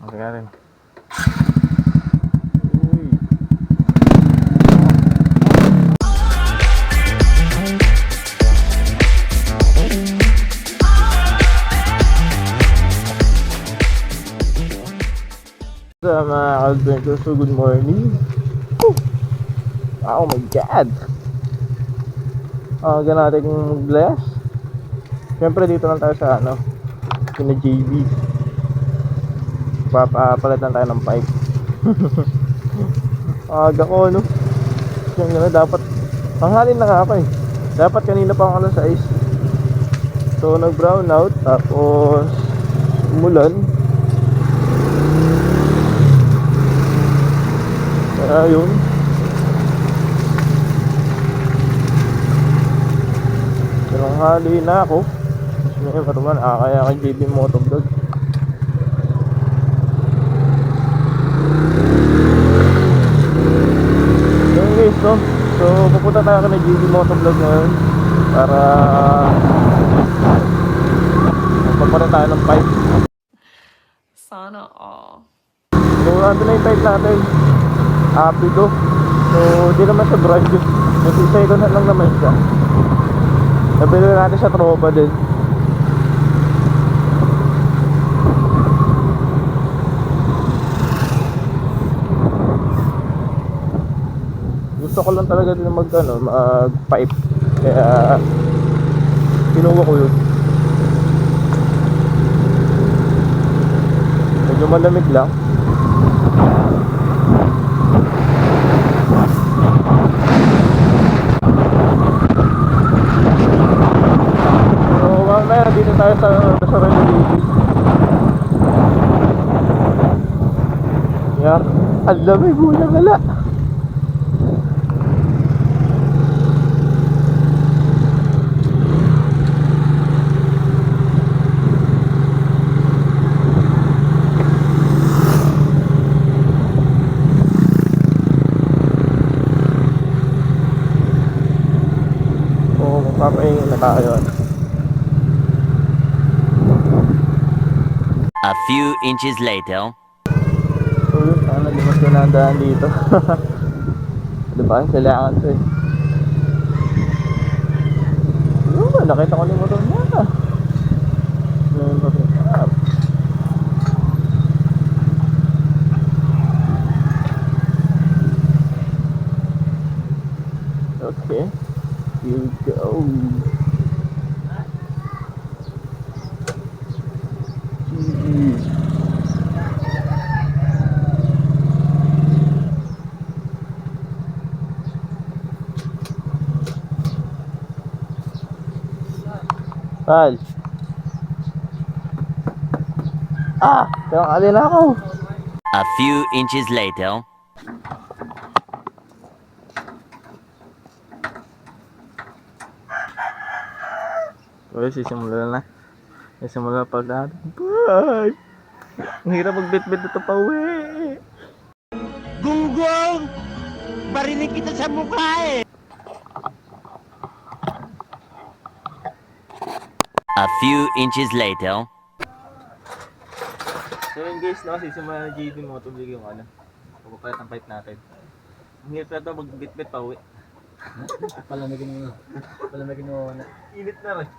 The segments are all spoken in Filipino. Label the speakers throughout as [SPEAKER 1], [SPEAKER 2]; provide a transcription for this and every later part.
[SPEAKER 1] Okay ka rin. Sa mga adventure, so good morning. Woo! Oh my god. Aga natin mag-bless. Siyempre dito lang tayo sa ano, kina JV. Papapalitan tayo ng pipe. Aga ko ano. Yung gano'n dapat panghalin na nga ako eh. Dapat kanina pa ako alas 6. So nag brown out. Tapos umulan. Kaya yun. Tanghali na ako. Ngayon karuman kaya kay JVMOTO vlog. Yun guys no. So pupunta tayo kay JVMOTO vlog ngayon para magpapalit tayo ng pipe.
[SPEAKER 2] Sana all.
[SPEAKER 1] So ando na yung pipe natin, Apido. So di naman siya brand new, kasi second hand lang naman siya. Nabili natin sa TRopa din. Gusto ko lang talaga din mag pipe. Kaya kinuha ko yun. Medyo malamig lang. Dito tayo sa Bili. Yeah, ang dami bulang wala. Oo, magpapahinga na tayo.
[SPEAKER 3] A few inches later.
[SPEAKER 1] So yun, sana limas ko na ang daan dito. Diba? Kailangan ito eh. Yun, nakita ko na yung motor niya. Okay, here we go. Pal. Kaya na ako.
[SPEAKER 3] A few inches later.
[SPEAKER 1] Okay, sisimula na. Sisimula pag natin. Bye! Ang hirap magbit-bit ito pa uwi.
[SPEAKER 4] Gunggong! Barinig kita sa mukha eh!
[SPEAKER 3] A few inches later.
[SPEAKER 1] So yun guys, no, sisimula na JVMOTO vlog yung ano. Pagpapalit ang pipe natin. Ang hirap na ito magbit-bit pa uwi. Palamigin mo na. Init na rin.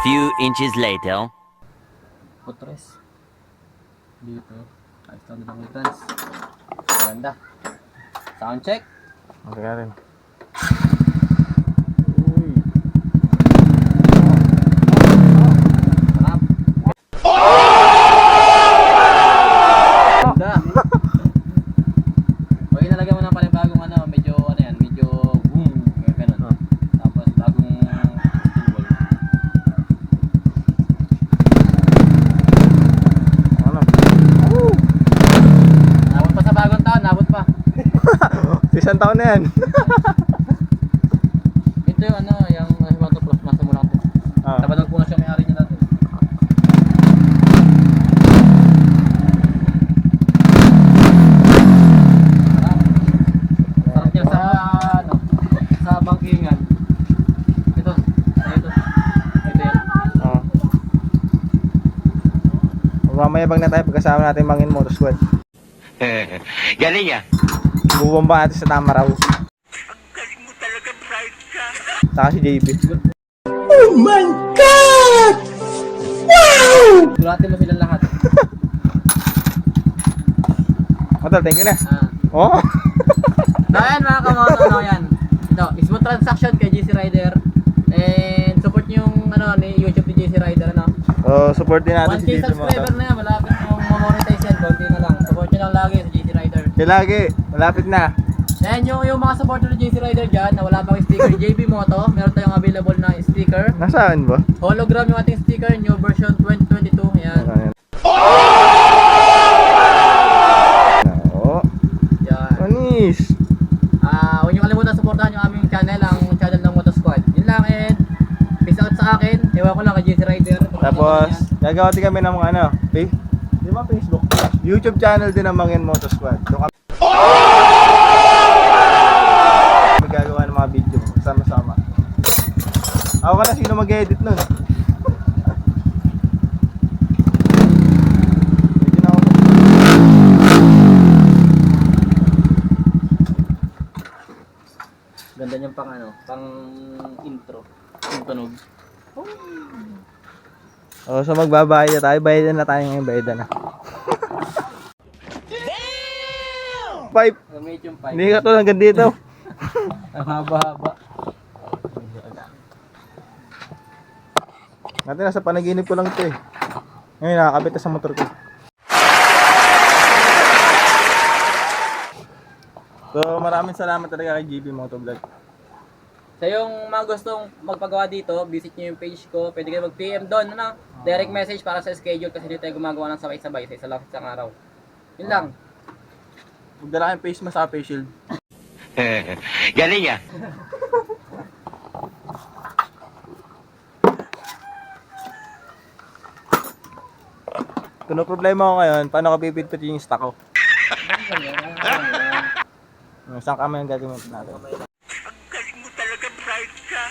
[SPEAKER 3] Few inches later.
[SPEAKER 5] Putres. Dito. Ayos lang din ang returns. Maganda. Sound check.
[SPEAKER 1] Okay ka rin.
[SPEAKER 5] Sarap. Ganda. Pag inalagay mo ng panibagong ano, medyo ano yan, medyo boom. Ganun. Tapos bagong symbol.
[SPEAKER 1] Ano?
[SPEAKER 5] Nabot pa sa bagong taon, nabot pa.
[SPEAKER 1] Isang taon na yan.
[SPEAKER 5] Ito yung ano, yung Moto Plus, nasa mo lang ito.
[SPEAKER 1] Ah.
[SPEAKER 5] Nabanag po na siya may-ari niya dati. Sarap niya sa ano, sa bangkingan. Ito, ito. Ito yan.
[SPEAKER 1] Ah. Mamayabang na tayo pagkasama natin Mangyan MOto Squad.
[SPEAKER 3] Galing ah.
[SPEAKER 1] Bubomba natin sa tama raw.
[SPEAKER 4] Galing mo talaga, bright ka.
[SPEAKER 1] Saka si JB.
[SPEAKER 5] Duratin mo silang lahat.
[SPEAKER 1] Hotel, thank you na.
[SPEAKER 5] Ah.
[SPEAKER 1] Oh.
[SPEAKER 5] So ayan mga kamoto, ano yan. Ito, smooth transaction kay GC Rider. And support yung ano ni YouTube ni GC Rider, ano.
[SPEAKER 1] So, support din natin
[SPEAKER 5] 1K
[SPEAKER 1] si JV
[SPEAKER 5] subscriber
[SPEAKER 1] MOTO.
[SPEAKER 5] na yan, malapit na ma-monetize yan, konti na lang. Support nyo lang lagi sa GC Rider.
[SPEAKER 1] Kaya lagi, malapit na.
[SPEAKER 5] Then yung mga supporter ng GC Rider dyan na wala pang sticker JVMOTO, meron tayong available na sticker.
[SPEAKER 1] Nasaan ba?
[SPEAKER 5] Hologram yung ating sticker, new version 2022, yan.
[SPEAKER 1] Ayan. Oo.
[SPEAKER 5] Yan.
[SPEAKER 1] Anis.
[SPEAKER 5] Huwag nyo kalimutan supportahan yung aming channel, ang channel ng Moto Squad. Yun lang, and peace out sa akin. Ewan ko lang kay GC Rider.
[SPEAKER 1] Tapos, gagawa din kami ng mga ano, di ba Facebook? YouTube channel din ng Mangyan MOto Squad. Doon kami magagawa ng mga video sama-sama. Ako ka na, sino mag-edit nun? Medyo na ako.
[SPEAKER 5] Ganda niyang pang ano, pang intro. Yung tunog.
[SPEAKER 1] Oh, so magbabayad na tayo. Bayadan na tayo ngayon. Bayadan na. Pipe.
[SPEAKER 5] Medium pipe.
[SPEAKER 1] Hindi ka to hanggang dito.
[SPEAKER 5] Ang haba-haba.
[SPEAKER 1] Natin, nasa panaginip ko lang ito eh. Ngayon, nakakabit na sa motor ko. So, maraming salamat talaga kay JVMOTO Vlog.
[SPEAKER 5] Sa yung mga gustong magpagawa dito, visit nyo yung page ko. Pwede kayo mag-PM doon, ano? Direct message para sa schedule kasi dito tayo gumagawa ng sabay-sabay sa isa lang isang araw. Yun lang.
[SPEAKER 1] Magdala kayong face mask sa face shield.
[SPEAKER 3] Galing ah.
[SPEAKER 1] Kung no problema ko ngayon, paano ka pipitpit yung stock ko? Saan kami yung gagawin natin?
[SPEAKER 4] Galing mo talaga, bright ka.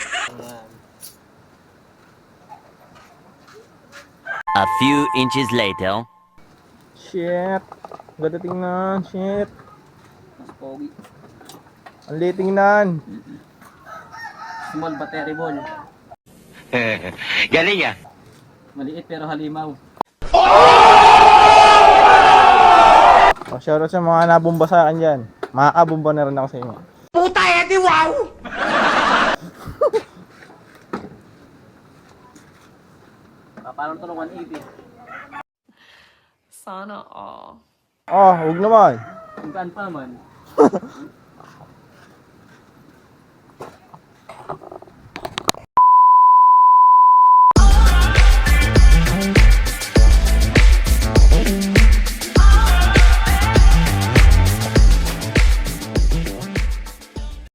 [SPEAKER 3] A few inches later.
[SPEAKER 1] Shit. Ganda tingnan. Shit.
[SPEAKER 5] Mas pogi.
[SPEAKER 1] Ang liit tingnan.
[SPEAKER 5] Small but terrible.
[SPEAKER 3] Galing ah.
[SPEAKER 5] Maliit pero halimaw.
[SPEAKER 1] Oh, shoutout sa mga nabumba sa akin dyan. Makakabumba na rin ako sa inyo.
[SPEAKER 4] Puta, edi wow!
[SPEAKER 5] Parang ito ng 180.
[SPEAKER 2] Sana all.
[SPEAKER 1] Oh, huwag naman.
[SPEAKER 5] Ang gaan pa naman.